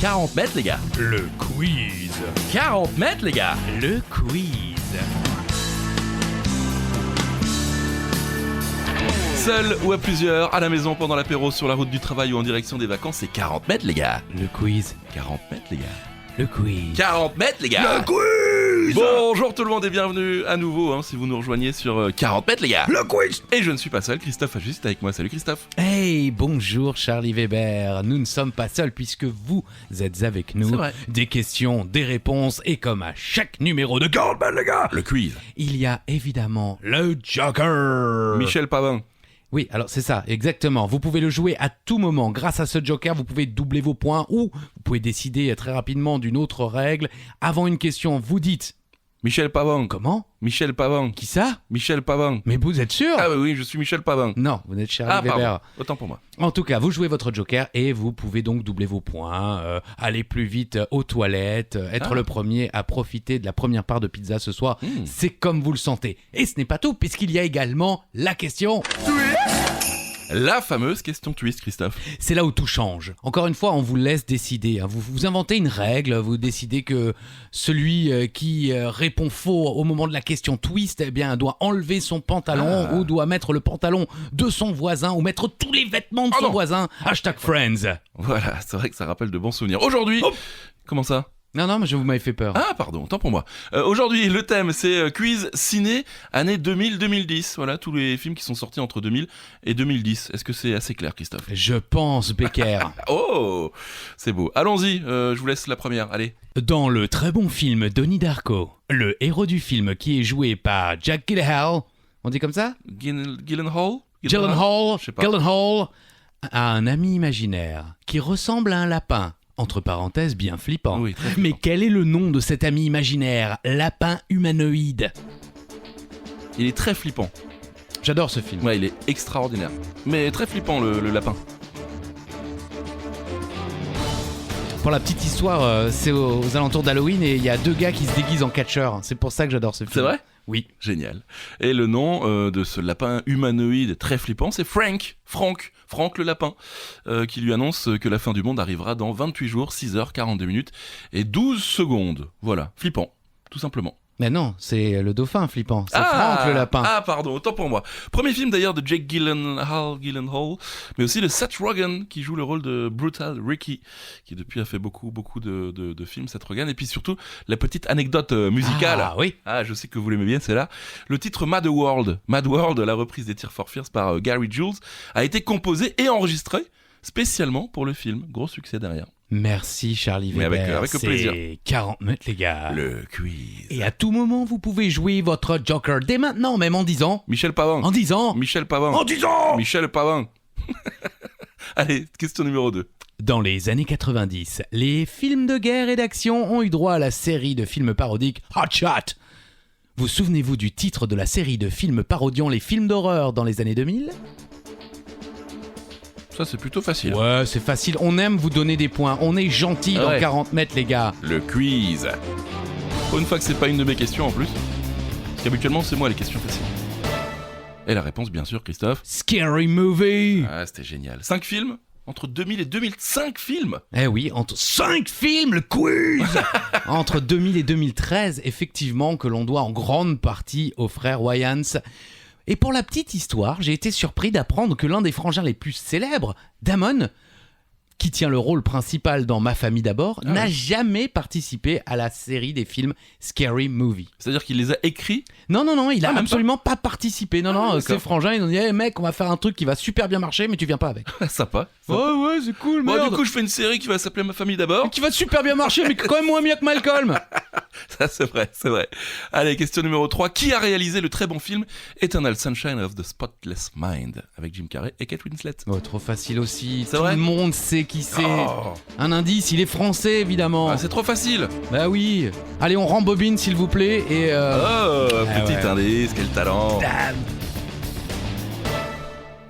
40 mètres les gars. Le quiz. 40 mètres les gars. Le quiz. Seul ou à plusieurs, à la maison, pendant l'apéro, sur la route du travail ou en direction des vacances, c'est 40 mètres les gars. Le quiz. 40 mètres les gars. Le quiz. 40 mètres les gars. Le quiz. Bonjour tout le monde et bienvenue à nouveau si vous nous rejoignez sur 40 mètres les gars. Le quiz. Et je ne suis pas seul, Christophe a juste avec moi. Salut Christophe. Hey, bonjour Charlie Weber. Nous ne sommes pas seuls puisque vous êtes avec nous. C'est vrai. Des questions, des réponses et comme à chaque numéro de 40 mètres les gars, Le quiz. il y a évidemment le Joker. Michel Pavin. Oui, alors c'est ça, exactement. Vous pouvez le jouer à tout moment. Grâce à ce Joker, vous pouvez doubler vos points ou vous pouvez décider très rapidement d'une autre règle. Avant une question, vous dites Michel Pavin. comment ? Michel Pavin. Qui ça ? Michel Pavin. Mais vous êtes sûr ? Ah oui, je suis Michel Pavin. Non, vous êtes Charlie Ah Weber. pardon, autant pour moi. En tout cas, vous jouez votre Joker et vous pouvez donc doubler vos points, aller plus vite aux toilettes, être le premier à profiter de la première part de pizza ce soir. C'est comme vous le sentez. Et ce n'est pas tout, puisqu'il y a également la question. La fameuse question twist, Christophe. C'est là où tout change. Encore une fois, on vous laisse décider. Vous inventez une règle, vous décidez que celui qui répond faux au moment de la question twist, eh bien, doit enlever son pantalon ou doit mettre le pantalon de son voisin ou mettre tous les vêtements de son voisin. #Friends. Voilà, c'est vrai que ça rappelle de bons souvenirs. Aujourd'hui, comment ça ? Non, mais vous m'avez fait peur. Ah pardon, autant pour moi. Aujourd'hui, le thème c'est quiz ciné année 2000-2010. Voilà, tous les films qui sont sortis entre 2000 et 2010. Est-ce que c'est assez clair, Christophe ? Je pense, Becker. Oh, c'est beau. Allons-y, je vous laisse la première, allez. Dans le très bon film Donnie Darko, le héros du film qui est joué par Jack Gyllenhaal, on dit comme ça ? Gyllenhaal ? Gyllenhaal, Je sais pas. Gyllenhaal a un ami imaginaire qui ressemble à un lapin. Entre parenthèses, bien flippant. Oui, très flippant. Mais quel est le nom de cet ami imaginaire, lapin humanoïde ? Il est très flippant. J'adore ce film. Ouais, il est extraordinaire. Mais très flippant le lapin. Pour la petite histoire, c'est aux alentours d'Halloween et il y a deux gars qui se déguisent en catcheurs. C'est pour ça que j'adore ce film. C'est vrai ? Oui. Génial. Et le nom de ce lapin humanoïde très flippant, c'est Frank le lapin, qui lui annonce que la fin du monde arrivera dans 28 jours, 6h42 minutes et 12 secondes. Voilà, flippant, tout simplement. Mais non, c'est le dauphin flippant. C'est Frank le lapin. Ah pardon, autant pour moi. Premier film d'ailleurs de Jake Gyllenhaal, mais aussi de Seth Rogen qui joue le rôle de Brutal Ricky, qui depuis a fait beaucoup de films, Seth Rogen. Et puis surtout la petite anecdote musicale. Ah oui. Ah, je sais que vous l'aimez bien, c'est là. Le titre Mad World, la reprise des Tears for Fears par Gary Jules, a été composé et enregistré spécialement pour le film. Gros succès derrière. Merci Charlie Mais Weber. avec plaisir. C'est 40 mètres les gars. Le quiz. Et à tout moment, vous pouvez jouer votre Joker dès maintenant, même en disant... Michel Pavin. En disant... Michel Pavin. En disant... Michel Pavin. Allez, question numéro 2. Dans les années 90, les films de guerre et d'action ont eu droit à la série de films parodiques Hot Shot. Vous souvenez-vous du titre de la série de films parodiant les films d'horreur dans les années 2000 ? Ça, c'est plutôt facile. Ouais, c'est facile. On aime vous donner des points. On est gentil dans 40 mètres, les gars. Le quiz. Pour une fois que c'est pas une de mes questions en plus. Parce qu'habituellement, c'est moi les questions faciles. Et la réponse, bien sûr, Christophe. Scary Movie. Ah, c'était génial. 5 films entre 2000 et 2005 films. Eh oui, entre 5 films, le quiz. Entre 2000 et 2013, effectivement, que l'on doit en grande partie aux frères Wayans. Et pour la petite histoire, j'ai été surpris d'apprendre que l'un des frangins les plus célèbres, Damon, qui tient le rôle principal dans Ma famille d'abord, n'a jamais participé à la série des films Scary Movie. C'est-à-dire qu'il les a écrits. Non, il a même absolument pas participé. Non, d'accord. ses frangins, ils ont dit hey, mec, on va faire un truc qui va super bien marcher, mais tu viens pas avec. Sympa. Ouais, c'est cool, Bon, merde. du coup, je fais une série qui va s'appeler Ma famille d'abord. Qui va super bien marcher, mais quand même moins bien que Malcolm. Ça, c'est vrai. Allez, question numéro 3. Qui a réalisé le très bon film Eternal Sunshine of the Spotless Mind avec Jim Carrey et Kate Winslet? Oh, trop facile aussi. C'est Tout vrai le monde sait qui c'est. Oh. Un indice, il est français, évidemment. Ah, c'est trop facile. Bah oui. Allez, on rembobine, s'il vous plaît, et Petit indice, quel talent. Damn.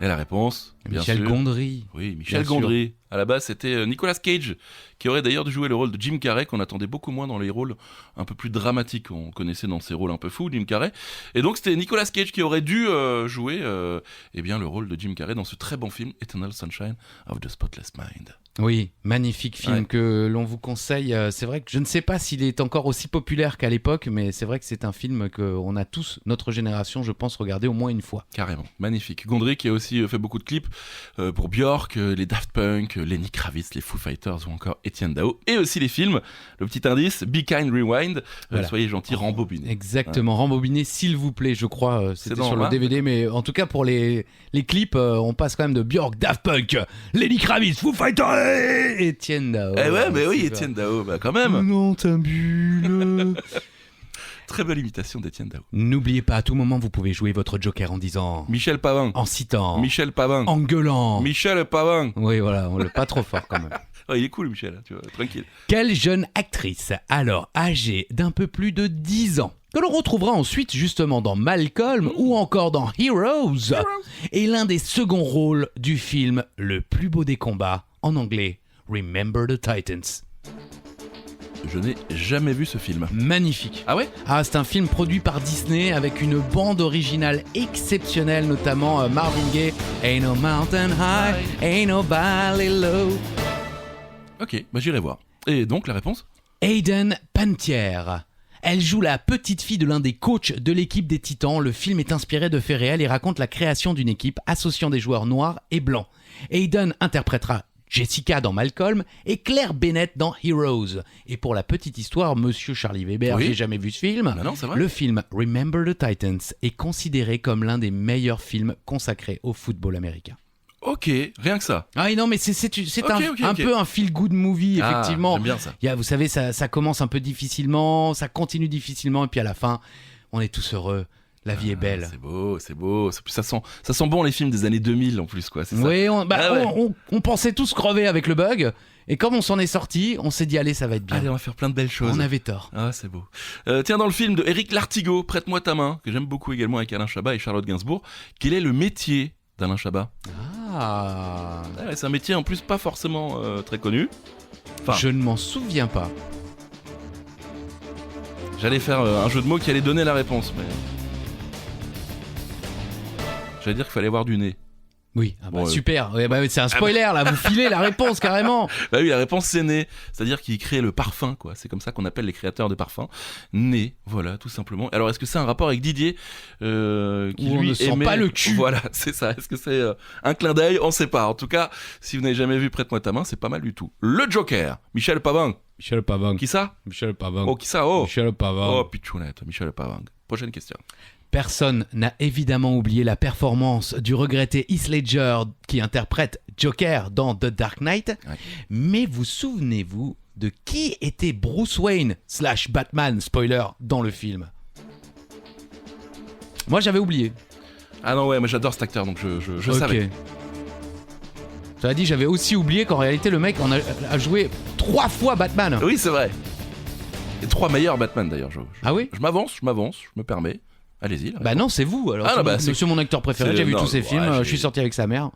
Et la réponse, bien Michel sûr. Gondry. Oui, Michel Bien sûr. Gondry. À la base, c'était Nicolas Cage, qui aurait d'ailleurs dû jouer le rôle de Jim Carrey, qu'on attendait beaucoup moins dans les rôles un peu plus dramatiques. On connaissait dans ses rôles un peu fous, Jim Carrey. Et donc, c'était Nicolas Cage qui aurait dû jouer le rôle de Jim Carrey dans ce très bon film, Eternal Sunshine of the Spotless Mind. Oui, magnifique film que l'on vous conseille. C'est vrai que je ne sais pas s'il est encore aussi populaire qu'à l'époque, mais c'est vrai que c'est un film qu'on a tous, notre génération, je pense, regardé au moins une fois. Carrément, magnifique. Gondry qui a aussi fait beaucoup de clips pour Björk, les Daft Punk, Lenny Kravitz, les Foo Fighters ou encore Etienne Dao. Et aussi les films. Le petit indice, Be Kind Rewind, Voilà. soyez gentils, rembobinez. Exactement, rembobiné, s'il vous plaît, je crois, c'était dans sur le là, DVD, mais en tout cas pour les clips, on passe quand même de Björk, Daft Punk, Lenny Kravitz, Foo Fighters et Etienne Dao. Eh ouais, mais oui, Super. Etienne Dao, bah quand même. Non, t'as bulle. Très belle imitation d'Etienne Dao. N'oubliez pas, à tout moment, vous pouvez jouer votre Joker en disant, Michel Pavin. en citant, Michel Pavin. en gueulant. Michel Pavin. Oui, voilà, on l'a pas trop fort quand même. Oh, il est cool, Michel, tu vois, tranquille. Quelle jeune actrice, alors âgée d'un peu plus de 10 ans, que l'on retrouvera ensuite justement dans Malcolm ou encore dans Heroes, est l'un des seconds rôles du film Le plus beau des combats, en anglais Remember the Titans. Je n'ai jamais vu ce film. Magnifique. Ah ouais? Ah, c'est un film produit par Disney avec une bande originale exceptionnelle, notamment Marvin Gaye, Ain't no mountain high, ain't no valley low. Ok, bah j'irai voir. Et donc, la réponse? Hayden Panettiere. Elle joue la petite fille de l'un des coachs de l'équipe des Titans. Le film est inspiré de faits réels et raconte la création d'une équipe associant des joueurs noirs et blancs. Hayden interprétera Jessica dans Malcolm et Claire Bennett dans Heroes. Et pour la petite histoire, Monsieur Charlie Weber, Oui. j'ai jamais vu ce film. Bah non, c'est vrai. Le film Remember the Titans est considéré comme l'un des meilleurs films consacrés au football américain. Ok, rien que ça. Ah oui, non, mais c'est Ok, un ok. peu un feel-good movie, effectivement. Ah, j'aime bien ça. Vous savez, ça commence un peu difficilement, ça continue difficilement, et puis à la fin, on est tous heureux. La vie est belle. C'est beau, c'est beau. Ça sent bon les films des années 2000 en plus, quoi. C'est ça. Oui, Ah ouais. on pensait tous crever avec le bug, et comme on s'en est sorti, on s'est dit, allez, ça va être bien. Allez, on va faire plein de belles choses. On avait tort. Ah, c'est beau. Tiens, dans le film de Éric Lartigot, Prête-moi ta main, que j'aime beaucoup également avec Alain Chabat et Charlotte Gainsbourg, quel est le métier d'Alain Chabat? Ah, Ouais, c'est un métier en plus pas forcément très connu. Enfin, je ne m'en souviens pas. j'allais faire un jeu de mots qui allait donner la réponse, mais... J'allais dire qu'il fallait avoir du nez. Oui, ah bah, Bon, super. Ouais, bah, c'est un spoiler, là, vous filez la réponse carrément. Bah oui, la réponse c'est nez, c'est-à-dire qu'il crée le parfum, quoi. C'est comme ça qu'on appelle les créateurs de parfums. Nez, voilà, tout simplement. Alors, est-ce que c'est un rapport avec Didier qui Où on lui ne sent aimait... pas le cul. Voilà, c'est ça. Est-ce que c'est un clin d'œil? On sait pas. En tout cas, si vous n'avez jamais vu Prête-moi ta main, c'est pas mal du tout. Le Joker, Michel Pavang. Michel Pavang. Qui ça? Michel Pavang. Oh, qui ça? Oh, Michel Pavang. oh, pitchounette, Michel Pavang. Prochaine question. Personne n'a évidemment oublié la performance du regretté Heath Ledger qui interprète Joker dans The Dark Knight. Ouais. Mais vous souvenez-vous de qui était Bruce Wayne / Batman, spoiler, dans le film? Moi j'avais oublié. Ah non, ouais, moi j'adore cet acteur, donc je Ok. savais. Cela dit, j'avais aussi oublié qu'en réalité le mec a joué 3 fois Batman. Oui, c'est vrai. Et 3 meilleurs Batman d'ailleurs. Ah oui? Je m'avance, je me permets. Allez-y. là. Bah non, c'est vous. Alors, Ah c'est non, bah, mon- c'est- monsieur mon acteur préféré, c'est- j'ai vu non, tous ses ouais, films, j'ai- je suis sorti avec sa mère.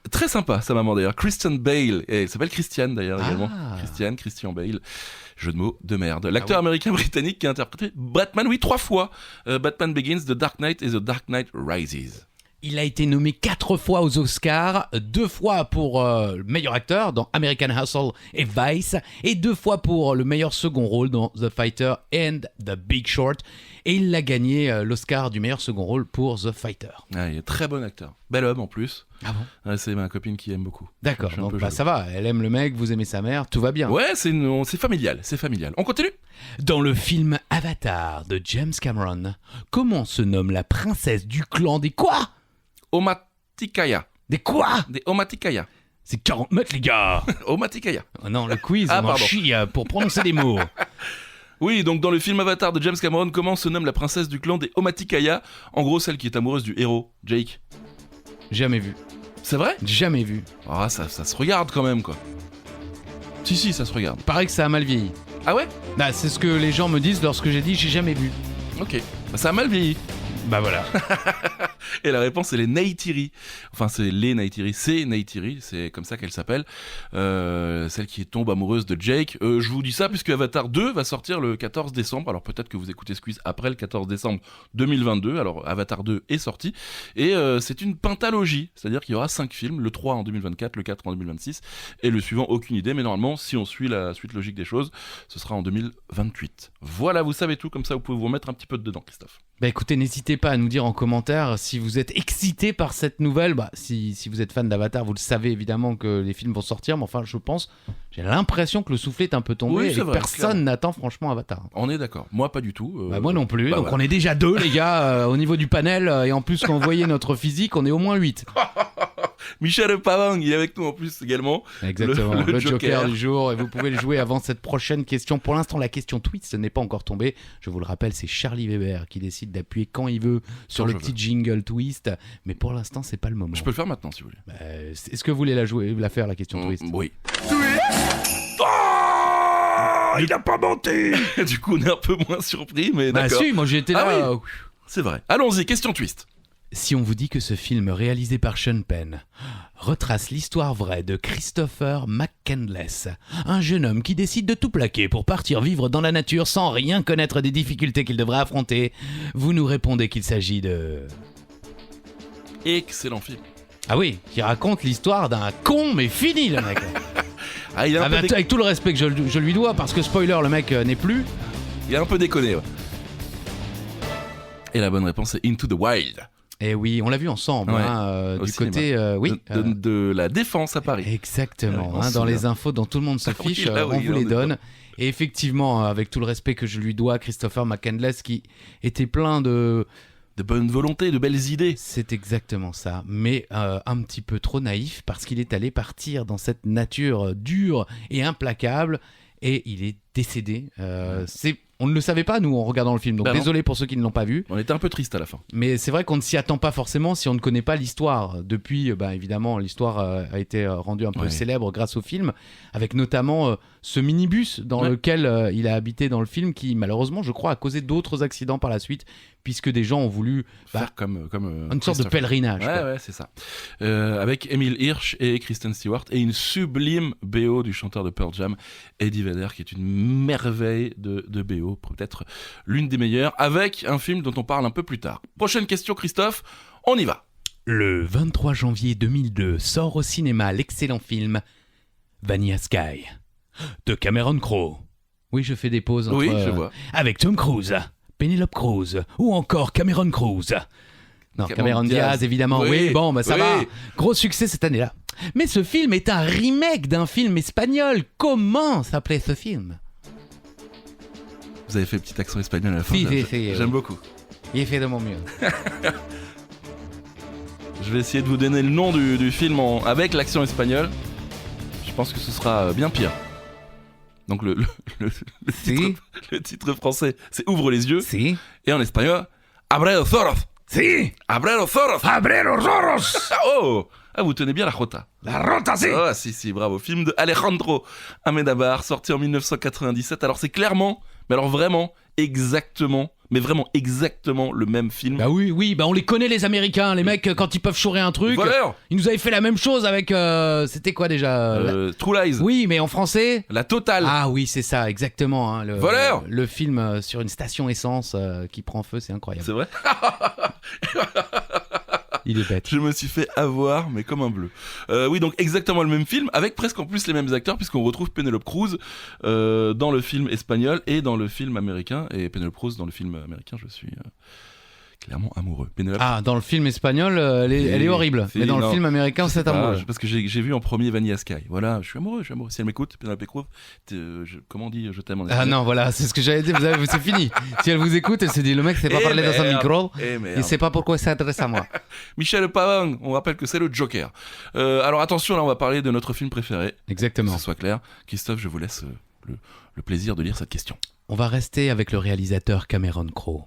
Très sympa, sa maman d'ailleurs. Christian Bale. Et elle s'appelle Christiane d'ailleurs Ah. également. Christian Bale. Jeu de mots de merde. L'acteur américain-britannique qui a interprété Batman, oui, 3 fois. Batman Begins, The Dark Knight et The Dark Knight Rises. Il a été nommé 4 fois aux Oscars, 2 fois pour le meilleur acteur dans American Hustle et Vice, et 2 fois pour le meilleur second rôle dans The Fighter and The Big Short. Et il a gagné l'Oscar du meilleur second rôle pour The Fighter. Ah, il est très bon acteur. Bel homme en plus. Ah bon? Ouais, c'est ma copine qui aime beaucoup. D'accord, Je suis un donc peu bah, jaloux. ça va, elle aime le mec, vous aimez sa mère, tout va bien. Ouais, c'est familial, c'est familial. On continue? Dans le film Avatar de James Cameron, comment se nomme la princesse du clan des quoi? Omaticaya. Des quoi? Des Omaticaya. C'est 40 mètres les gars. Omaticaya. Oh non, le quiz, Ah, on en pardon. chie pour prononcer des mots. Oui, donc dans le film Avatar de James Cameron, comment se nomme la princesse du clan des Omaticaya? En gros, celle qui est amoureuse du héros, Jake. Jamais vu. C'est vrai? Jamais vu. Ah, ça se regarde quand même, quoi. Si, ça se regarde. Paraît que ça a mal vieilli. Ah ouais? Bah, c'est ce que les gens me disent lorsque j'ai dit j'ai jamais vu. Ok. Bah, ça a mal vieilli. Bah voilà. Et la réponse, c'est les Neytiri. Enfin, c'est les Neytiri. C'est Neytiri, c'est comme ça qu'elle s'appelle. Celle qui tombe amoureuse de Jake. Je vous dis ça puisque Avatar 2 va sortir le 14 décembre. Alors peut-être que vous écoutez ce quiz après le 14 décembre 2022. Alors Avatar 2 est sorti. Et c'est une pentalogie. C'est-à-dire qu'il y aura 5 films. Le 3 en 2024, le 4 en 2026. Et le suivant, aucune idée. Mais normalement, si on suit la suite logique des choses, ce sera en 2028. Voilà, vous savez tout. Comme ça, vous pouvez vous remettre un petit peu dedans, Christophe. Bah écoutez, n'hésitez pas à nous dire en commentaire si vous êtes excité par cette nouvelle. Bah, si vous êtes fan d'Avatar, vous le savez évidemment que les films vont sortir, mais enfin je pense, j'ai l'impression que le soufflet est un peu tombé Oui, et c'est que vrai, personne clairement. n'attend franchement Avatar. On est d'accord. Moi, pas du tout. Bah, moi non plus, bah donc voilà. on est déjà 2 les gars au niveau du panel, et en plus quand vous voyez notre physique, on est au moins 8. Michel Pavang, il est avec nous en plus également. Exactement, Le le Joker Joker du jour, et vous pouvez le jouer avant cette prochaine question. Pour l'instant, la question twist n'est pas encore tombée. Je vous le rappelle, c'est Charlie Weber qui décide d'appuyer quand il veut sur Quand le je petit veux. jingle twist, mais pour l'instant, c'est pas le moment. Je peux le faire maintenant si vous voulez. Bah, est-ce que vous voulez la faire, la question twist? Oui. Il a pas menti. Du coup, on est un peu moins surpris, mais Bah d'accord. si, moi j'étais là. Ah C'est vrai. Allons-y, question twist. Si on vous dit que ce film réalisé par Sean Penn retrace l'histoire vraie de Christopher McCandless, un jeune homme qui décide de tout plaquer pour partir vivre dans la nature sans rien connaître des difficultés qu'il devrait affronter, vous nous répondez qu'il s'agit de... Excellent film. Ah oui, qui raconte l'histoire d'un con mais fini le mec. Ah, il est un, Ah peu, bah, avec tout le respect que je lui dois, parce que spoiler, le mec n'est plus. il est un peu déconné. Ouais. Et la bonne réponse est Into the Wild. Et oui, on l'a vu ensemble, Ouais, du cinéma. côté... oui. De la Défense à Paris. Exactement, Ouais, on se dans les souvient. infos dont tout le monde se Oui, fiche, là, oui, on vous on les est donne. Et effectivement, avec tout le respect que je lui dois, Christopher McCandless, qui était plein de... De bonne volonté, de belles idées. C'est exactement ça, mais un petit peu trop naïf, parce qu'il est allé partir dans cette nature dure et implacable, et il est décédé. On ne le savait pas, nous, en regardant le film, donc Bah non. désolé pour ceux qui ne l'ont pas vu. On était un peu triste à la fin. Mais c'est vrai qu'on ne s'y attend pas forcément si on ne connaît pas l'histoire. Depuis, évidemment, l'histoire a été rendue un peu Ouais. célèbre grâce au film, avec notamment ce minibus dans Ouais. lequel il a habité dans le film, qui malheureusement, je crois, a causé d'autres accidents par la suite, puisque des gens ont voulu Faire comme une sorte de Christopher. pèlerinage. Ouais, quoi. ouais, c'est ça. Avec Emile Hirsch et Kristen Stewart et une sublime BO du chanteur de Pearl Jam, Eddie Vedder, qui est une merveille de BO, peut-être l'une des meilleures, avec un film dont on parle un peu plus tard. Prochaine question, Christophe, on y va. Le 23 janvier 2002 sort au cinéma l'excellent film Vanilla Sky de Cameron Crowe. Oui, je fais des pauses entre, Oui, je vois. avec Tom Cruise, Penelope Cruz ou encore Cameron Cruz. Non, Cameron Diaz, évidemment. Oui, bon, bah ça oui. va. Gros succès cette année-là. Mais ce film est un remake d'un film espagnol. Comment s'appelait ce film? Vous avez fait petit accent espagnol à la fin. Si, j'aime- si, J'aime beaucoup. Il fait de mon mieux. Je vais essayer de vous donner le nom du film avec l'accent espagnol. Je pense que ce sera bien pire. Donc le Si. titre, le titre français, c'est Ouvre les yeux. Si. Et en espagnol, Abre los ojos. Si. Abre los ojos. Abre los ojos. Oh, ah, vous tenez bien la jota. La rota, si. Ah, si, bravo. Film de Alejandro Amenábar, sorti en 1997. Alors c'est clairement, mais alors vraiment, exactement, mais vraiment exactement le même film. Bah oui, bah on les connaît les Américains, les mecs quand ils peuvent chourer un truc. Voleur. Ils nous avaient fait la même chose avec c'était quoi déjà True Lies. Oui, mais en français. La totale. Ah oui, c'est ça, exactement. Hein, Voleur. Le film sur une station essence qui prend feu, c'est incroyable. C'est vrai. Il est bête. Je me suis fait avoir, mais comme un bleu. Oui, donc exactement le même film, avec presque en plus les mêmes acteurs, puisqu'on retrouve Penelope Cruz dans le film espagnol et dans le film américain. Et Penelope Cruz dans le film américain, je suis clairement amoureux. Penelope. Ah, dans le film espagnol, elle est horrible. Si, Mais dans le non. film américain, c'est amoureux. Parce que j'ai vu en premier Vanilla Sky. Voilà, je suis amoureux. Si elle m'écoute, Penelope Cruz, comment on dit je t'aime en Ah espagnol. non, voilà, c'est ce que j'avais dit. C'est fini. Si elle vous écoute, elle se dit le mec sait pas Eh parler dans un merde. micro. Eh merde. Il sait pas pourquoi il s'adresse à moi. Michel Pavang, on rappelle que c'est le Joker. Alors attention, là on va parler de notre film préféré. Que Exactement. ce soit clair. Christophe, je vous laisse le plaisir de lire cette question. On va rester avec le réalisateur Cameron Crowe.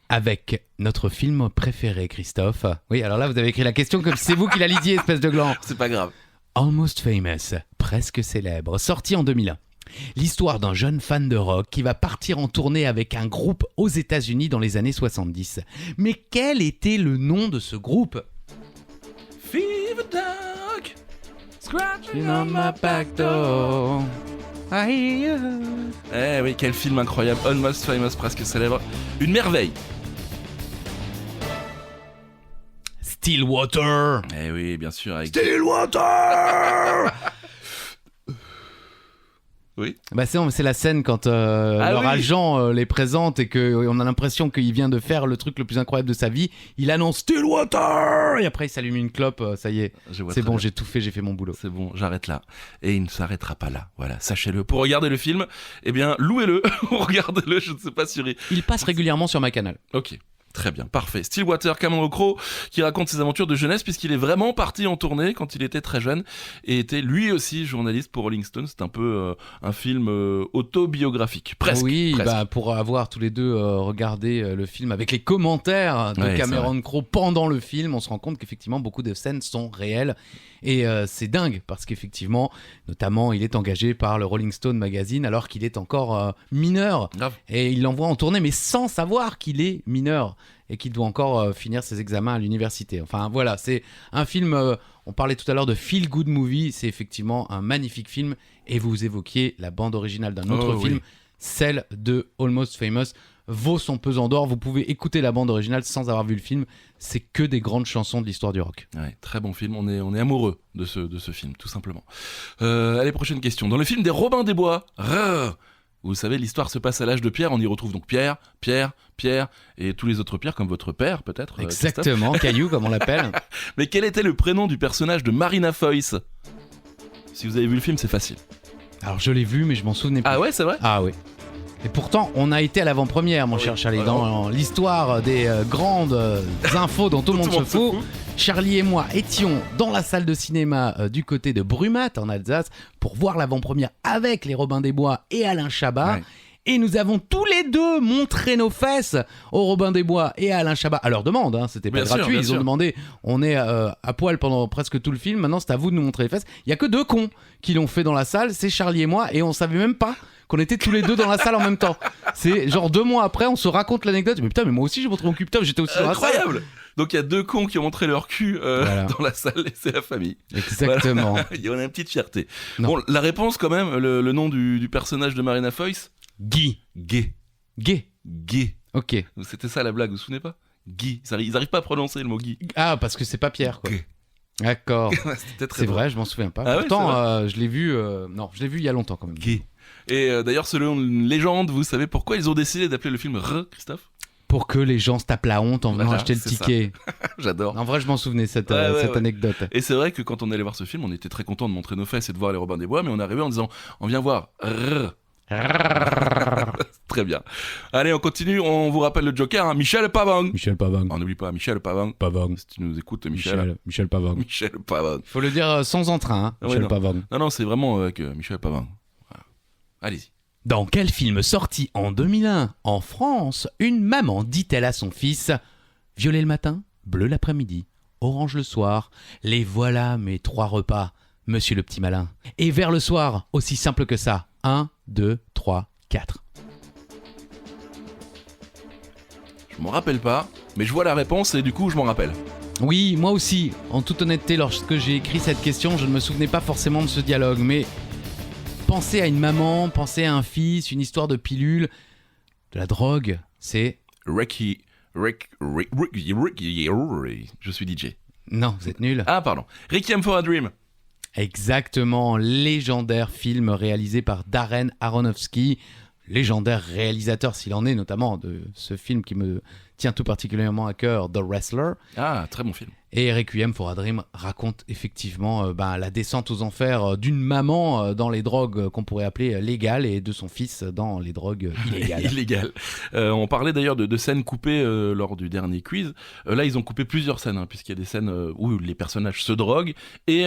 Avec notre film préféré, Christophe. Oui, alors là, vous avez écrit la question comme si c'est vous qui la lisiez, espèce de gland. C'est pas grave. Almost Famous, presque célèbre, sorti en 2001. L'histoire d'un jeune fan de rock qui va partir en tournée avec un groupe aux États-Unis dans les années 70. Mais quel était le nom de ce groupe? Fever dog, scratching On my back door. I hear you. Eh oui, quel film incroyable, Almost Famous, presque célèbre. Une merveille. Stillwater. Eh oui, bien sûr, avec... Stillwater. Oui. Bah c'est la scène quand leur oui. agent les présente et qu'on a l'impression qu'il vient de faire le truc le plus incroyable de sa vie. Il annonce Stillwater et après il s'allume une clope, ça y est, Je vois c'est très bon, bien. j'ai tout fait, j'ai fait mon boulot. C'est bon, j'arrête là. Et il ne s'arrêtera pas là. Voilà, sachez-le. Pour regarder le film, eh bien, louez-le ou regardez-le, je ne sais pas sur... Il passe régulièrement sur ma canal. Ok. Très bien, parfait. Stillwater, Cameron Crowe, qui raconte ses aventures de jeunesse puisqu'il est vraiment parti en tournée quand il était très jeune et était lui aussi journaliste pour Rolling Stone. C'est un peu un film autobiographique, presque. Oui, presque. bah, pour avoir tous les deux regardé le film avec les commentaires de Ouais, Cameron Crowe pendant le film, on se rend compte qu'effectivement beaucoup de scènes sont réelles et c'est dingue parce qu'effectivement, notamment, il est engagé par le Rolling Stone magazine alors qu'il est encore mineur Grave. et il l'envoie en tournée mais sans savoir qu'il est mineur et qu'il doit encore finir ses examens à l'université. Enfin voilà, c'est un film, on parlait tout à l'heure de Feel Good Movie, c'est effectivement un magnifique film et vous évoquiez la bande originale d'un autre film, oui. celle de Almost Famous, vaut son pesant d'or. Vous pouvez écouter la bande originale sans avoir vu le film, c'est que des grandes chansons de l'histoire du rock. Ouais, très bon film, on est amoureux de ce film, tout simplement. Allez, prochaine question. Dans le film des Robins des Bois, vous savez, l'histoire se passe à l'âge de Pierre, on y retrouve donc Pierre, et tous les autres Pierre, comme votre père peut-être. Christophe. Exactement, Caillou comme on l'appelle. Mais quel était le prénom du personnage de Marina Foïs? Si vous avez vu le film, c'est facile. Alors je l'ai vu mais je m'en souvenais plus. Ah ouais, c'est vrai? Ah oui. Et pourtant, on a été à l'avant-première, mon cher Charlie, dans l'histoire des grandes infos dont tout le monde se fout. Charlie et moi étions dans la salle de cinéma du côté de Brumat, en Alsace, pour voir l'avant-première avec les Robins des Bois et Alain Chabat. Ouais. Et nous avons tous les deux montré nos fesses aux Robins des Bois et à Alain Chabat. À leur demande, hein, c'était pas Bien sûr, gratuit. bien Ils ont sûr. demandé, on est à poil pendant presque tout le film, maintenant c'est à vous de nous montrer les fesses. Il y a que deux cons qui l'ont fait dans la salle, c'est Charlie et moi, et on savait même pas qu'on était tous les deux dans la salle en même temps. C'est genre 2 mois après, on se raconte l'anecdote. Mais putain, mais moi aussi j'ai montré mon cul, putain, j'étais aussi dans la salle. Incroyable! Donc il y a deux cons qui ont montré leur cul Voilà. dans la salle et c'est la famille. Exactement. Voilà. Il y en a une petite fierté. Non. Bon, la réponse quand même, le nom du personnage de Marina Foïs? Guy. Gay. Gay. Gay. Ok. C'était ça la blague, vous vous souvenez pas? Guy. Ils arrivent pas à prononcer le mot Guy. Ah, parce que c'est pas Pierre, quoi. Gay. D'accord. C'était très C'est drôle. vrai, je m'en souviens pas. Ah ouais, Pourtant, c'est vrai. je l'ai vu. Non, je l'ai vu il y a longtemps quand même. Gay. Et d'ailleurs, selon une légende, vous savez pourquoi ils ont décidé d'appeler le film Christophe? Pour que les gens se tapent la honte en venant Voilà, acheter le c'est ticket. J'adore. En vrai, je m'en souvenais cette Ouais. anecdote. Et c'est vrai que quand on allait voir ce film, on était très content de montrer nos fesses et de voir les Robins des Bois, mais on arrivait en disant on vient voir. Très bien. Allez, on continue. On vous rappelle le Joker, hein. Michel Pavang. Michel Pavang. On n'oublie pas Michel Pavang. Pavang. Si tu nous écoutes, Michel. Michel Pavang. Michel Pavang. Faut le dire sans entrain, hein, Ouais, Michel non. Pavang. Non, c'est vraiment avec Michel Pavang. Voilà. Allez-y. Dans quel film sorti en 2001 en France, une maman dit-elle à son fils « Violet le matin, bleu l'après-midi, orange le soir, les voilà mes 3 repas, monsieur le petit malin. » Et vers le soir, aussi simple que ça, 1, 2, 3, 4. Je m'en rappelle pas, mais je vois la réponse et du coup, je m'en rappelle. Oui, moi aussi. En toute honnêteté, lorsque j'ai écrit cette question, je ne me souvenais pas forcément de ce dialogue, mais pensez à une maman, pensez à un fils, une histoire de pilule, de la drogue, c'est... Ricky. Je suis DJ. Non, vous êtes nuls. Ah, pardon. Requiem for a Dream. Exactement, légendaire film réalisé par Darren Aronofsky, légendaire réalisateur s'il en est, notamment de ce film qui me tient tout particulièrement à cœur, The Wrestler. Ah, très bon film. Et Requiem for a Dream raconte effectivement la descente aux enfers d'une maman dans les drogues qu'on pourrait appeler légales et de son fils dans les drogues illégales. Illégal. On parlait d'ailleurs de scènes coupées lors du dernier quiz. Là, ils ont coupé plusieurs scènes, hein, puisqu'il y a des scènes où les personnages se droguent et il y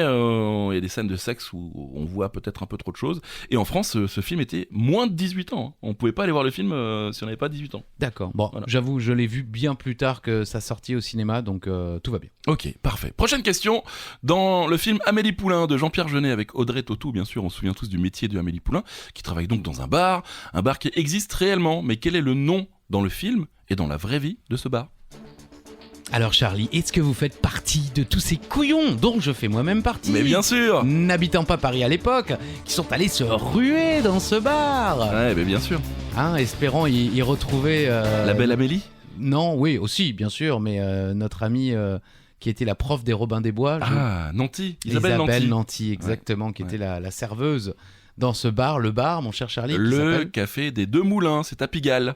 a des scènes de sexe où on voit peut-être un peu trop de choses. Et en France, ce film était moins de 18 ans. Hein. On pouvait pas aller voir le film si on n'avait pas 18 ans. D'accord, bon, Voilà. j'avoue, je l'ai vu bien plus tard que sa sortie au cinéma, donc tout va bien. Ok, parfait. Prochaine question. Dans le film Amélie Poulain de Jean-Pierre Jeunet avec Audrey Tautou, bien sûr, on se souvient tous du métier de Amélie Poulain, qui travaille donc dans un bar qui existe réellement. Mais quel est le nom dans le film et dans la vraie vie de ce bar ? Alors Charlie, est-ce que vous faites partie de tous ces couillons dont je fais moi-même partie, Mais bien sûr. n'habitant pas Paris à l'époque, qui sont allés se ruer dans ce bar, Ouais, mais bien sûr. espérant y retrouver... La belle Amélie ? Non, oui, aussi, bien sûr, mais notre amie qui était la prof des Robins des Bois, Nanty. Isabelle Nanty, exactement, qui était la serveuse dans ce bar, le bar, mon cher Charlie. qui Le s'appelle- café des Deux Moulins, c'est à Pigalle.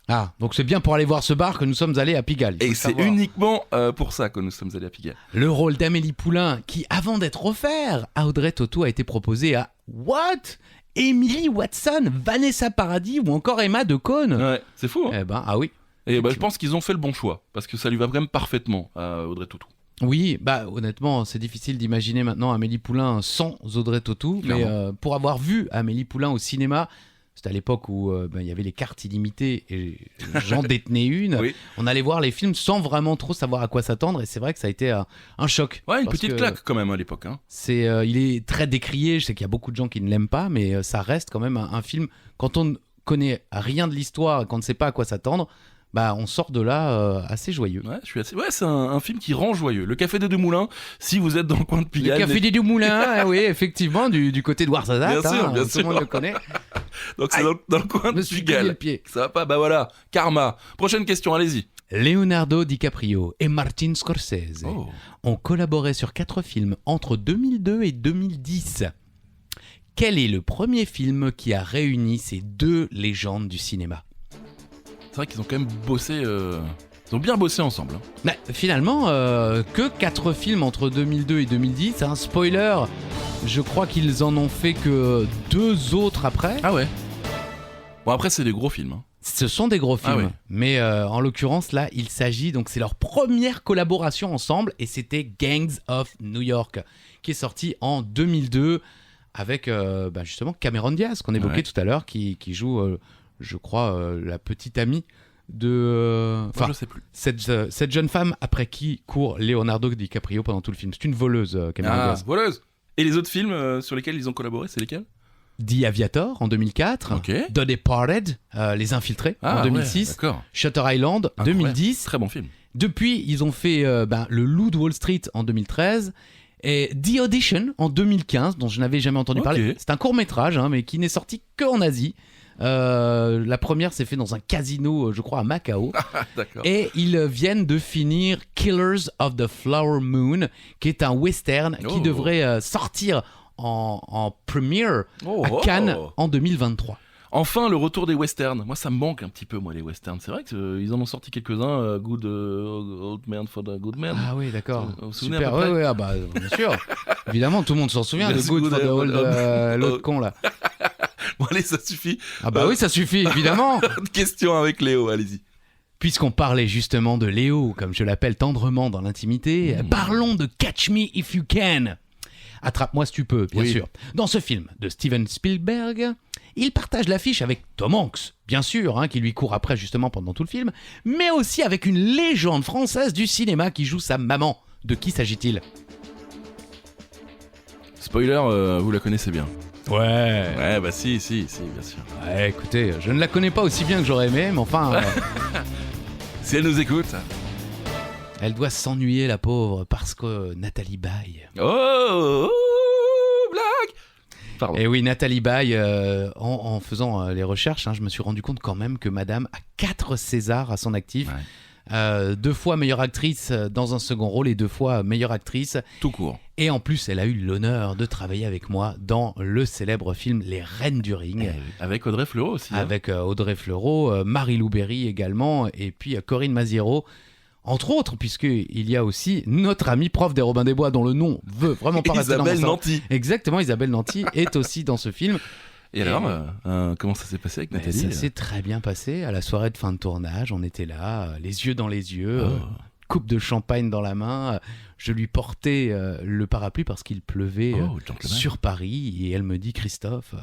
Ah, donc c'est bien pour aller voir ce bar que nous sommes allés à Pigalle. il Et faut c'est savoir. uniquement pour ça que nous sommes allés à Pigalle. Le rôle d'Amélie Poulain, qui avant d'être offert à Audrey Tautou, a été proposé à What Emily Watson, Vanessa Paradis ou encore Emma Decaune. Ouais, c'est fou, hein. Eh ben, ah oui. Et je pense qu'ils ont fait le bon choix, parce que ça lui va vraiment parfaitement à Audrey Tautou. Oui, bah honnêtement, c'est difficile d'imaginer maintenant Amélie Poulain sans Audrey Tautou, mais Clairement. pour avoir vu Amélie Poulain au cinéma, c'était à l'époque où il y avait les cartes illimitées et j'en détenais une. Oui. On allait voir les films sans vraiment trop savoir à quoi s'attendre et c'est vrai que ça a été un choc. Ouais, une Parce petite que claque quand même à l'époque. Hein. il est très décrié, je sais qu'il y a beaucoup de gens qui ne l'aiment pas, mais ça reste quand même un film, quand on ne connaît rien de l'histoire et qu'on ne sait pas à quoi s'attendre, bah on sort de là assez joyeux. Ouais, c'est un film qui rend joyeux. Le Café des Deux Moulins, si vous êtes dans le coin de Le Pigalle. Café des Deux Moulins, oui, effectivement, du côté de Ouarzazate, Bien sûr, bien tout sûr. le monde le connaît. Donc c'est Aïe. dans le coin Je de me suis coupé le Pigalle. pied. Ça va pas ? Bah voilà, karma. Prochaine question, allez-y. Leonardo DiCaprio et Martin Scorsese Oh. ont collaboré sur 4 films entre 2002 et 2010. Quel est le premier film qui a réuni ces deux légendes du cinéma ? C'est vrai qu'ils ont quand même bossé. Ils ont bien bossé ensemble. Hein. Bah, finalement, que 4 films entre 2002 et 2010. Spoiler, je crois qu'ils en ont fait que 2 autres après. Ah ouais. Bon, après, c'est des gros films. Hein. Ce sont des gros films, Ah oui. mais en l'occurrence là, il s'agit donc c'est leur première collaboration ensemble et c'était Gangs of New York qui est sorti en 2002 avec justement Cameron Diaz qu'on évoquait Ouais. tout à l'heure qui joue, je crois, la petite amie de, Moi, je sais plus. cette jeune femme après qui court Leonardo DiCaprio pendant tout le film. C'est une voleuse, Cameron Ah, Diaz. voleuse. Et les autres films sur lesquels ils ont collaboré, c'est lesquels ? The Aviator en 2004, Ok. The Departed, Les Infiltrés en 2006, ouais, d'accord. Shutter Island Incroyable. 2010. Très bon film. Depuis, ils ont fait le Loup de Wall Street en 2013 et The Audition en 2015, dont je n'avais jamais entendu Ok. parler. C'est un court-métrage, mais qui n'est sorti qu'en Asie. La première s'est fait dans un casino, je crois, à Macao. D'accord. Et ils viennent de finir Killers of the Flower Moon, qui est un western qui Oh. devrait sortir en premiere Oh, à Cannes en 2023. Enfin, le retour des westerns. Moi, ça me manque un petit peu, moi, les westerns. C'est vrai qu'ils en ont sorti quelques-uns. Good Old Man for the Good Man. Ah oui, d'accord. Vous vous souvenez Super, à peu près ouais, bien sûr. Évidemment, tout le monde s'en souvient de Yes, Good good for the old- Old, l'autre con là. Bon, allez, ça suffit. Ah bah oui, ça suffit, évidemment. Autre question avec Léo, allez-y. Puisqu'on parlait justement de Léo, comme je l'appelle tendrement dans l'intimité, parlons de Catch Me If You Can. Attrape-moi si tu peux, bien Oui. sûr. Dans ce film de Steven Spielberg, il partage l'affiche avec Tom Hanks, bien sûr, qui lui court après justement pendant tout le film, mais aussi avec une légende française du cinéma qui joue sa maman. De qui s'agit-il ? Spoiler, vous la connaissez bien. Ouais. Ouais, bah si, bien sûr. Ouais, écoutez, je ne la connais pas aussi bien que j'aurais aimé, mais enfin, Si elle nous écoute. elle doit s'ennuyer, la pauvre, parce que Nathalie Baye. Oh, blague. Pardon. Et oui, Nathalie Baye, en faisant les recherches, je me suis rendu compte quand même que Madame a 4 Césars à son actif. Ouais. 2 fois meilleure actrice dans un second rôle et 2 fois meilleure actrice. Tout court. Et en plus, elle a eu l'honneur de travailler avec moi dans le célèbre film Les Reines du Ring. Avec Audrey Fleurot aussi. hein. Avec Audrey Fleurot, Marie-Lou Berry également, et puis Corinne Maziero, entre autres, puisqu'il y a aussi notre amie prof des Robins des Bois, dont le nom veut vraiment pas rester dans mon Isabelle cerveau. Nanty. Exactement, Isabelle Nanty est aussi dans ce film. Et alors, comment ça s'est passé avec Mais Nathalie ça s'est très bien passé. À la soirée de fin de tournage, on était là, les yeux dans les yeux, Oh. coupe de champagne dans la main. Je lui portais le parapluie parce qu'il pleuvait Oh, gentleman. sur Paris. Et elle me dit, Christophe,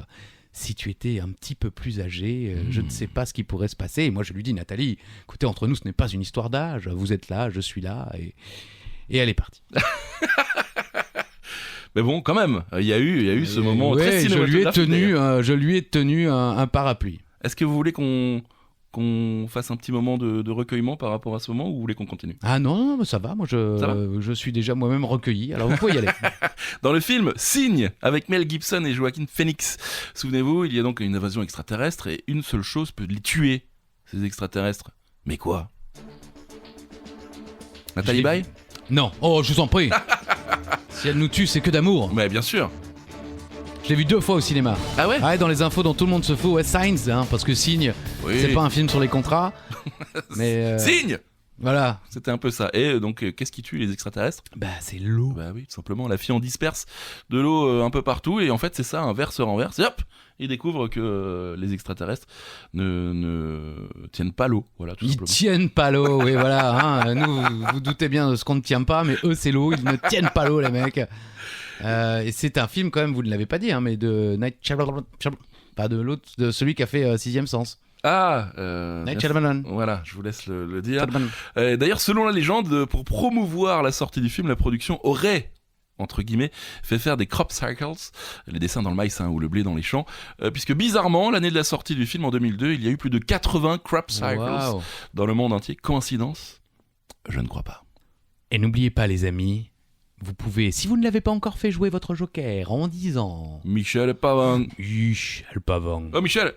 si tu étais un petit peu plus âgé, je ne sais pas ce qui pourrait se passer. Et moi, je lui dis, Nathalie, écoutez, entre nous, ce n'est pas une histoire d'âge. Vous êtes là, je suis là. Et elle est partie. Mais bon, quand même, il y a eu ce moment Ouais, très cinématographique. je lui ai tenu un parapluie. Est-ce que vous voulez qu'on fasse un petit moment de recueillement par rapport à ce moment ou vous voulez qu'on continue? Ah non, mais ça va, moi Ça va je suis déjà moi-même recueilli, alors vous pouvez y aller. Dans le film Signe, avec Mel Gibson et Joaquin Phoenix, souvenez-vous, il y a donc une invasion extraterrestre et une seule chose peut les tuer, ces extraterrestres. Mais quoi? Nathalie J'ai- Baye? Non, oh je vous en prie. Si elle nous tue, c'est que d'amour. Mais bien sûr. Je l'ai vu 2 fois au cinéma. Ah ouais? Ouais, dans les infos dont tout le monde se fout, ouais, Signs, hein, parce que Signe, Oui. c'est pas un film sur les contrats. Mais Signe! voilà, C'était un peu ça. Et donc, qu'est-ce qui tue les extraterrestres? bah c'est l'eau. Bah oui, tout simplement, la fille en disperse de l'eau un peu partout, et en fait, c'est ça, un verre se renverse, et hop, il découvre que les extraterrestres ne tiennent pas l'eau. Voilà, tout Ils simplement. tiennent pas l'eau, oui voilà. Hein, nous, vous doutez bien de ce qu'on ne tient pas, mais eux c'est l'eau, ils ne tiennent pas l'eau les mecs. Et c'est un film quand même, vous ne l'avez pas dit, hein, mais de Night Shyamalan, pas de l'autre, de celui qui a fait Sixième Sens. Ah, Night bien- Shyamalan. voilà, je vous laisse le dire. Shyamalan. D'ailleurs, selon la légende, pour promouvoir la sortie du film, la production aurait, entre guillemets, fait faire des crop circles, les dessins dans le maïs ou le blé dans les champs, puisque bizarrement, l'année de la sortie du film en 2002, il y a eu plus de 80 crop circles Waouh. dans le monde entier. Coïncidence? Je ne crois pas. Et n'oubliez pas les amis, vous pouvez, si vous ne l'avez pas encore fait, jouer votre joker en disant Michel Pavin. Michel Pavon. Oh Michel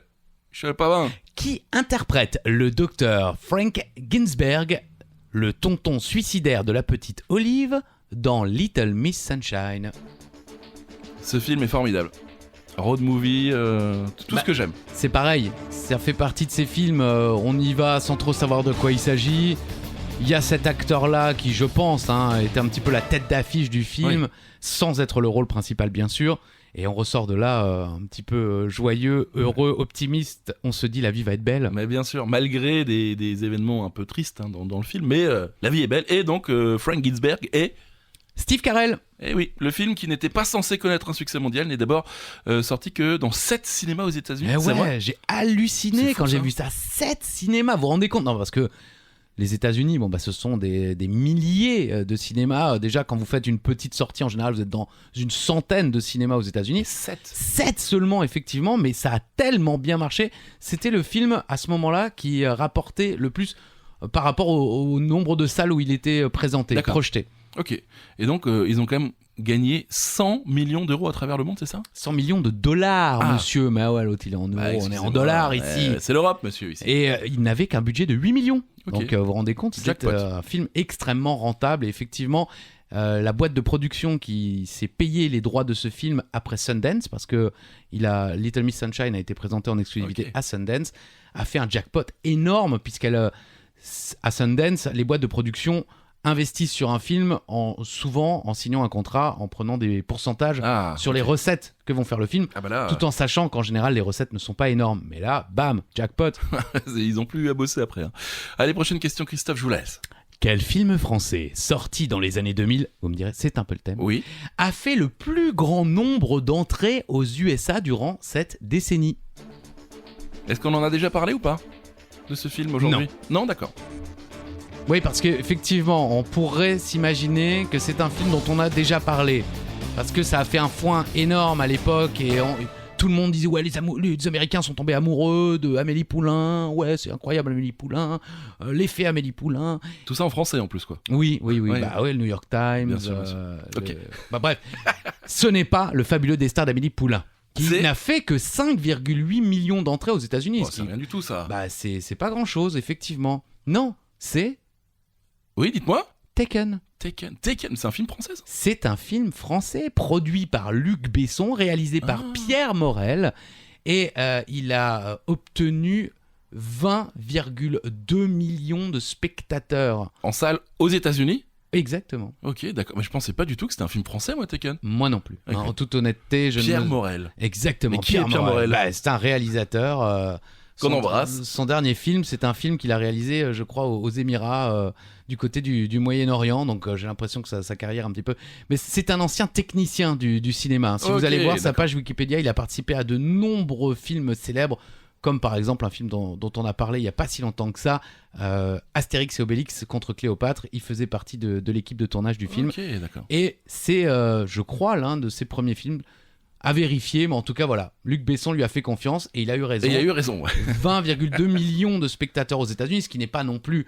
Pavin. Qui interprète le docteur Frank Ginsberg, le tonton suicidaire de la petite Olive, dans Little Miss Sunshine. Ce film est formidable. Road movie, tout Bah, ce que j'aime. C'est pareil, ça fait partie de ces films, on y va sans trop savoir de quoi il s'agit. Il y a cet acteur-là qui, je pense, était un petit peu la tête d'affiche du film, Oui. sans être le rôle principal, bien sûr. Et on ressort de là un petit peu joyeux, heureux, optimiste. On se dit la vie va être belle. Mais bien sûr, malgré des événements un peu tristes dans le film, mais la vie est belle. Et donc, Frank Ginsberg est... Steve Carell. Eh oui, le film qui n'était pas censé connaître un succès mondial n'est d'abord sorti que dans 7 cinémas aux États-Unis. Eh C'est vrai. ouais, j'ai halluciné C'est fou, quand j'ai ça. vu ça. 7 cinémas, vous vous rendez compte? Non, parce que les États-Unis, bon, bah, ce sont des milliers de cinémas. Déjà, quand vous faites une petite sortie, en général, vous êtes dans une centaine de cinémas aux États-Unis. 7. 7 seulement, effectivement, mais ça a tellement bien marché. C'était le film, à ce moment-là, qui rapportait le plus par rapport au nombre de salles où il était présenté, D'accord. projeté. Ok. Et donc, ils ont quand même gagné 100 millions d'euros à travers le monde, c'est ça? 100 millions de dollars, Ah. monsieur. Mais ouais, l'autre, il est en euros, on est en excusez-moi. dollars ici. C'est l'Europe, monsieur, ici. Et il n'avait qu'un budget de 8 millions. Ok. Donc vous vous rendez compte, c'est Jackpot. un film extrêmement rentable. Et effectivement, la boîte de production qui s'est payé les droits de ce film après Sundance, parce que Little Miss Sunshine a été présenté en exclusivité Ok. à Sundance, a fait un jackpot énorme, puisqu'elle, à Sundance, les boîtes de production investissent sur un film souvent en signant un contrat, en prenant des pourcentages Ah, sur les ok. recettes que vont faire le film, Ah bah là, tout en sachant qu'en général les recettes ne sont pas énormes. Mais là, bam, jackpot. ils ont plus à bosser après. Hein. Allez, prochaine question, Christophe, je vous laisse. Quel film français, sorti dans les années 2000, vous me direz, c'est un peu le thème, Oui. a fait le plus grand nombre d'entrées aux USA durant cette décennie? Est-ce qu'on en a déjà parlé ou pas de ce film aujourd'hui? Non, d'accord. Oui, parce qu'effectivement, on pourrait s'imaginer que c'est un film dont on a déjà parlé. Parce que ça a fait un foin énorme à l'époque et tout le monde disait ouais, les Américains sont tombés amoureux de Amélie Poulain. Ouais, c'est incroyable Amélie Poulain. L'effet Amélie Poulain. Tout ça en français en plus, quoi. Oui. Ouais. Bah ouais, le New York Times. Bien sûr, bien sûr. Ok. Bah bref, ce n'est pas le fabuleux destin d'Amélie Poulain, qui C'est- n'a fait que 5,8 millions d'entrées aux États-Unis. Oh, ce c'est qui- rien du tout, ça. Bah c'est pas grand-chose, effectivement. Non, c'est Oui, dites-moi. Taken. Taken, c'est un film français, ça? C'est un film français produit par Luc Besson, réalisé par Ah. Pierre Morel, et il a obtenu 20,2 millions de spectateurs. En salle aux États-Unis? Exactement. Ok, d'accord. Mais je pensais pas du tout que c'était un film français, moi, Taken. Moi non plus. Ok. En toute honnêteté, je Pierre ne... Morel. Exactement. Mais qui est Pierre Morel? Bah, c'est un réalisateur. Qu'on son- embrasse. Son dernier film, c'est un film qu'il a réalisé, je crois, aux Émirats, du côté du Moyen-Orient. Donc j'ai l'impression que sa carrière un petit peu. Mais c'est un ancien technicien du cinéma. Si Ok, vous allez voir sa d'accord. page Wikipédia, il a participé à de nombreux films célèbres comme par exemple un film dont on a parlé il n'y a pas si longtemps que ça, Astérix et Obélix contre Cléopâtre. Il faisait partie de l'équipe de tournage du film. Ok, d'accord. Et c'est, je crois, l'un de ses premiers films à vérifier, mais en tout cas, voilà, Luc Besson lui a fait confiance et il a eu raison. Et il a eu raison, ouais. 20,2 millions de spectateurs aux États-Unis, ce qui n'est pas non plus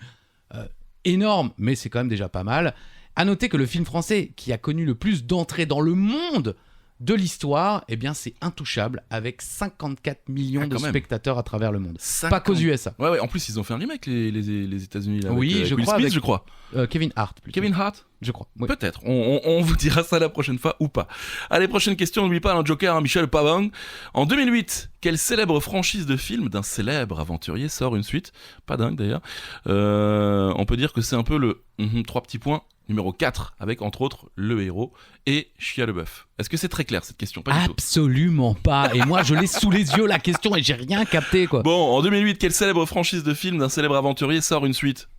énorme, mais c'est quand même déjà pas mal. À noter que le film français qui a connu le plus d'entrées dans le monde de l'histoire, eh bien, c'est Intouchable, avec 54 millions de quand même. spectateurs à travers le monde. Pas qu'aux USA. Ouais, en plus, ils ont fait un remake, les États-Unis. Là, Oui, avec, je Will crois, Smith, avec- je crois. Kevin Hart, plutôt. Kevin Hart. Je crois. Oui. Peut-être, on vous dira ça la prochaine fois ou pas. Allez, prochaine question, n'oublie pas un Joker, un Michel Pavang. En 2008, quelle célèbre franchise de film d'un célèbre aventurier sort une suite? Pas dingue d'ailleurs. On peut dire que c'est un peu le 3 petits points numéro 4, avec entre autres le héros et Shia LaBeouf. Est-ce que c'est très clair cette question? Pas du tout. Absolument pas. Et moi, je l'ai sous les yeux la question et j'ai rien capté, quoi. Bon, en 2008, quelle célèbre franchise de film d'un célèbre aventurier sort une suite?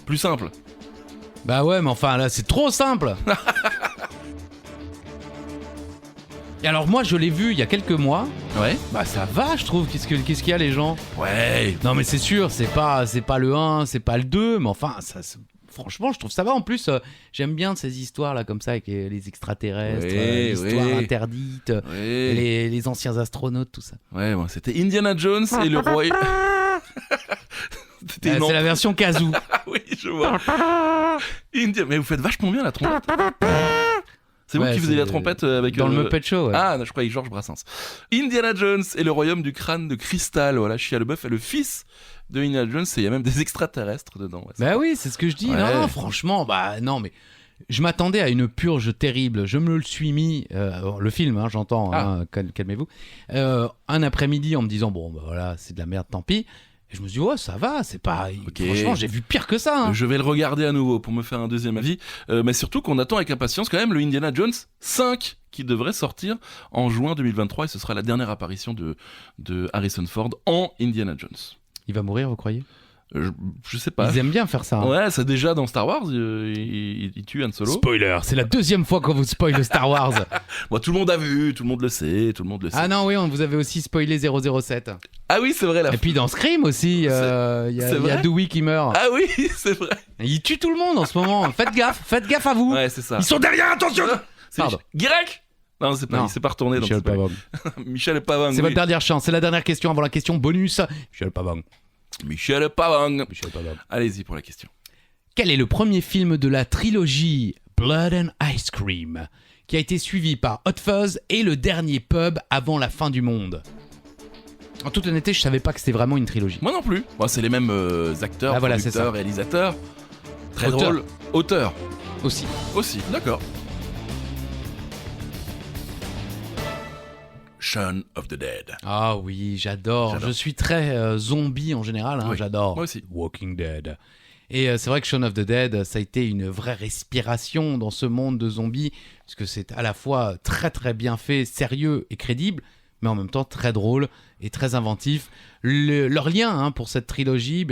Plus simple. Bah ouais, mais enfin là, c'est trop simple. Et alors moi, je l'ai vu il y a quelques mois. Ouais. Bah ça va, je trouve. Qu'est-ce qu'il y a, les gens? Ouais. Non mais c'est sûr, c'est pas le 1, c'est pas le 2, mais enfin, franchement, je trouve ça va. En plus, j'aime bien ces histoires là comme ça avec les extraterrestres, Ouais, l'histoire ouais. interdite, Ouais. les anciens astronautes, tout ça. Ouais, bon, c'était Indiana Jones et le roi. C'était une C'est la version Kazoo. Ah oui, je vois. Mais vous faites vachement bien la trompette. C'est vous Ouais, qui faisiez c'est la trompette avec... Dans le Muppet Show, ouais. Ah, non, je croyais Georges Brassens. Indiana Jones et le royaume du crâne de cristal. Voilà, Shia LaBeouf est le fils de Indiana Jones et il y a même des extraterrestres dedans. Ouais, Bah oui, c'est ce que je dis. Ouais. Non, franchement, bah non, mais je m'attendais à une purge terrible. Je me le suis mis, le film, hein, j'entends, hein, calmez-vous, un après-midi en me disant, bon, bah voilà, c'est de la merde, tant pis. Et je me suis dit, oh, ça va, c'est pas. Ok. Franchement, j'ai vu pire que ça. Hein. Je vais le regarder à nouveau pour me faire un deuxième avis. Mais surtout qu'on attend avec impatience quand même le Indiana Jones 5 qui devrait sortir en juin 2023 et ce sera la dernière apparition de Harrison Ford en Indiana Jones. Il va mourir, vous croyez? Je sais pas. Ils aiment bien faire ça. Hein. Ouais, c'est déjà dans Star Wars, il tue Han Solo. Spoiler, c'est la deuxième fois qu'on vous spoil Star Wars. Bon, tout le monde a vu, tout le monde le sait, tout le monde le sait. Ah non, oui, on vous avait aussi spoilé 007. Ah oui, c'est vrai. Et puis dans Scream aussi, il y c'est a vrai Dewey qui meurt. Ah oui, c'est vrai. Il tue tout le monde en ce moment. Faites gaffe à vous. Ouais, c'est ça. Ils sont derrière, attention! C'est Pardon. Guirec. Non, c'est pas, Non. il s'est pas retourné. donc Michel c'est pas- Pavang. Michel Pavang. C'est oui. votre dernière chance, c'est la dernière question avant la question bonus. Michel Pavang. Michel Pavang. Michel Pavang. Allez-y pour la question. Quel est le premier film de la trilogie Blood and Ice Cream qui a été suivi par Hot Fuzz et le dernier pub avant la fin du monde? En toute honnêteté, je savais pas que c'était vraiment une trilogie. Moi non plus. Bon, c'est les mêmes acteurs, Ah, voilà, c'est producteurs, ça. réalisateurs. Très Auteur. drôle. Auteur Aussi. aussi. D'accord. Shaun of the Dead. Ah oui, j'adore. J'adore. Je suis très zombie en général, hein, Oui, j'adore. moi aussi. Walking Dead. Et c'est vrai que Shaun of the Dead, ça a été une vraie respiration dans ce monde de zombies, puisque c'est à la fois très très bien fait, sérieux et crédible, mais en même temps très drôle et très inventif. Leurs liens pour cette trilogie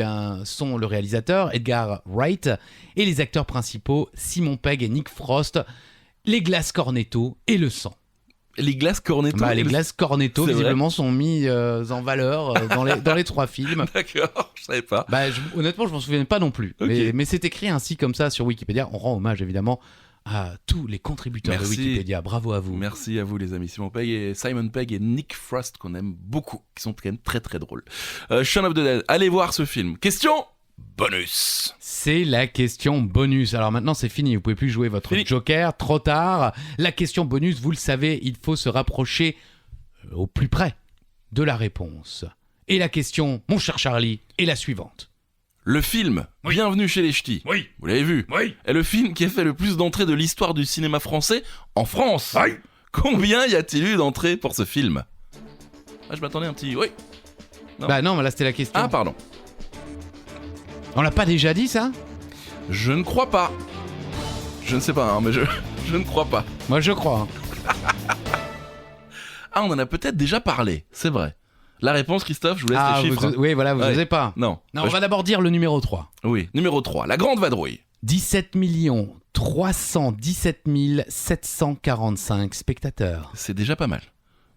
sont le réalisateur Edgar Wright et les acteurs principaux Simon Pegg et Nick Frost, les glaces Cornetto et le sang. Les glaces Cornetto. Les glaces Cornetto, C'est vrai. visiblement, sont mis en valeur dans les trois films. D'accord, je savais pas. Honnêtement, je m'en souviens pas non plus. Ok. Mais c'est écrit ainsi comme ça sur Wikipédia. On rend hommage évidemment à tous les contributeurs Merci. de Wikipédia. Bravo à vous. Merci à vous les amis, Simon Pegg et Nick Frost qu'on aime beaucoup, qui sont quand même très très drôles. Shaun of the Dead, allez voir ce film. Question bonus. C'est la question bonus. Alors maintenant, c'est fini. Vous pouvez plus jouer votre Fini. Joker. Trop tard. La question bonus, vous le savez, il faut se rapprocher au plus près de la réponse. Et la question, mon cher Charlie, est la suivante. Le film Bienvenue chez les Ch'tis, Oui, vous l'avez vu, oui, est le film qui a fait le plus d'entrées de l'histoire du cinéma français en France. oui. Combien y a-t-il eu d'entrées pour ce film? Ah, je m'attendais un petit... Oui. Non. Bah non, mais là c'était la question. Ah, pardon. On l'a pas déjà dit ça? Je ne crois pas. Je ne sais pas, hein, mais je ne crois pas. Moi je crois. Ah, on en a peut-être déjà parlé, c'est vrai. La réponse, Christophe, je vous laisse Ah, les chiffres. oui, voilà, vous Ouais. n'osez pas. Non. Non, on va d'abord dire le numéro 3. Oui, numéro 3, la grande vadrouille. 17 317 745 spectateurs. C'est déjà pas mal.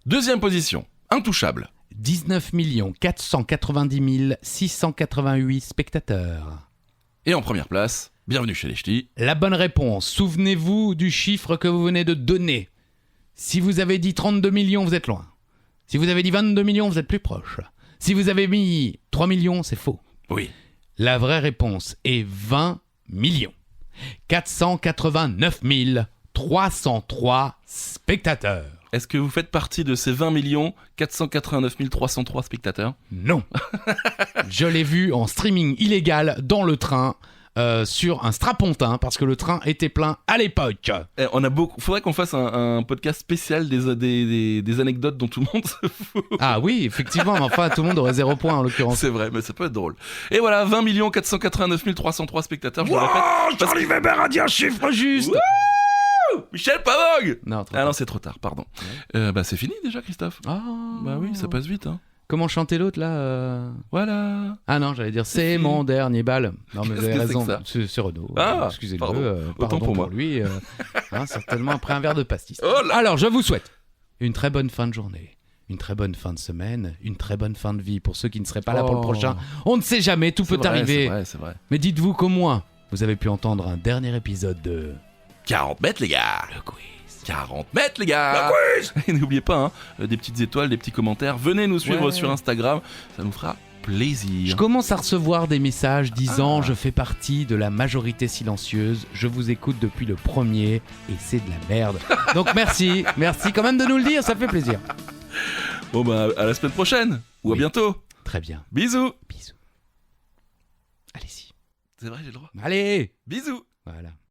Deuxième position, Intouchable. 19 490 688 spectateurs. Et en première place, bienvenue chez les ch'tis. La bonne réponse, souvenez-vous du chiffre que vous venez de donner. Si vous avez dit 32 millions, vous êtes loin. Si vous avez dit 22 millions, vous êtes plus proche. Si vous avez mis 3 millions, c'est faux. Oui. La vraie réponse est 20 millions. 489 303 spectateurs. Est-ce que vous faites partie de ces 20 489 303 spectateurs? Non. Je l'ai vu en streaming illégal dans le train sur un strapontin parce que le train était plein à l'époque. On a beaucoup. Faudrait qu'on fasse un podcast spécial des anecdotes dont tout le monde se fout. Ah oui, effectivement, mais enfin tout le monde aurait 0 point en l'occurrence. C'est vrai, mais ça peut être drôle. Et voilà, 20 489 303 spectateurs, je le répète. Wow, Charlie Weber a dit un chiffre juste. Wouh, Michel Pavog. Non, trop Ah non, tard. c'est trop tard, pardon. C'est fini déjà, Christophe. Ah. Bah oui, ça passe vite, hein. Comment chanter l'autre là Voilà. Ah non, j'allais dire c'est fini. mon dernier bal. Non mais vous Qu'est-ce avez que c'est raison, que ça c'est Renaud. Ah, excusez-le, pardon. pardon Autant pour moi. lui. Certainement après un verre de pastis. Oh là. Alors, je vous souhaite une très bonne fin de journée, une très bonne fin de semaine, une très bonne fin de vie pour ceux qui ne seraient pas là pour le Oh. prochain. On ne sait jamais, tout C'est peut vrai, arriver. C'est vrai. Mais dites-vous qu'au moins, vous avez pu entendre un dernier épisode de 40 mètres, les gars. Le Quiz. 40 mètres, les gars. Et n'oubliez pas, des petites étoiles, des petits commentaires. Venez nous suivre Ouais. sur Instagram. Ça nous fera Je plaisir. commence à recevoir des messages disant je fais partie de la majorité silencieuse, je vous écoute depuis le premier et c'est de la merde. Donc merci quand même de nous le dire, ça fait plaisir. Bon, bah, à la semaine prochaine. Ou à Oui. bientôt. Très bien, Bisous. bisous. Allez-y. C'est vrai, j'ai le droit. Allez. Bisous. Voilà.